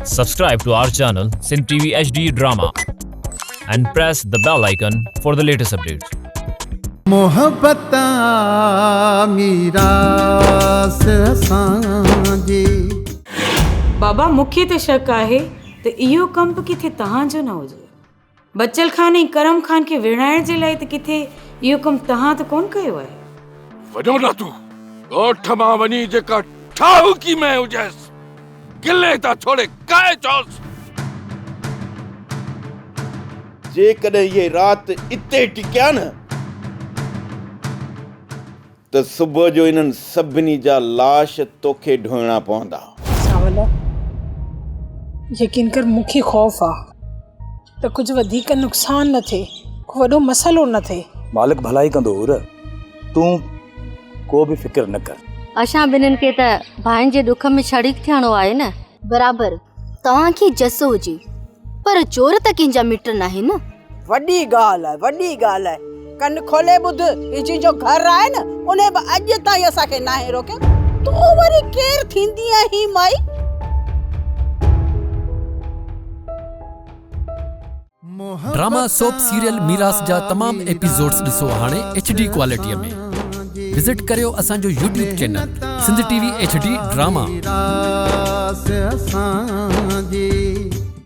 Subscribe to our channel Sind TV HD Drama and press the bell icon for the latest updates. मोहब्बत मीरास असांजे बाबा मूंखे त शक आहे त इहो कमु किथे तव्हांजो न हुजे। बचल खान ऐं करम खान खे विड़ाइण जे लाइ त किथे इहो कमु तव्हां त कोन कयो आहे। वञो ना तूं ॻोठ मां वञी जेका ठाहूकी में हुजेसि गिले था छोड़े काए चोस। जेकॾहिं ये राति इते टिकिया न त सुबुह जो इन्हनि सभिनी जा लाश तोखे ढोइणा पवंदा। सावल यकीन कर मूंखे ख़ौफ़ आहे त कुझु वधीक नुक़सान न थिए, को वॾो मसइलो न थिए। मालिक भलाई कंदो हुर, तूं को बि फिक्र न कर। असां ॿिन्हिनि खे त भाइनि जे दुख में शरीक थियणो आहे न। बराबर तव्हांखे जस हुजे पर चोर त कंहिंजा मिट न आहे न। वॾी ॻाल्हि आहे, वॾी ॻाल्हि आहे। कन खोले ॿुध, हिची जो घर आहे न उन बि अॼु ताईं असांखे नाहे रोकियो। तूं वरी केर थींदी आहीं माई? ड्रामा सोप सीरियल मीरास जा तमाम एपिसोड्स ॾिसो हाणे HD क्वालिटीअ में। विजिट करियो असांजो YouTube channel Sindh TV HD drama.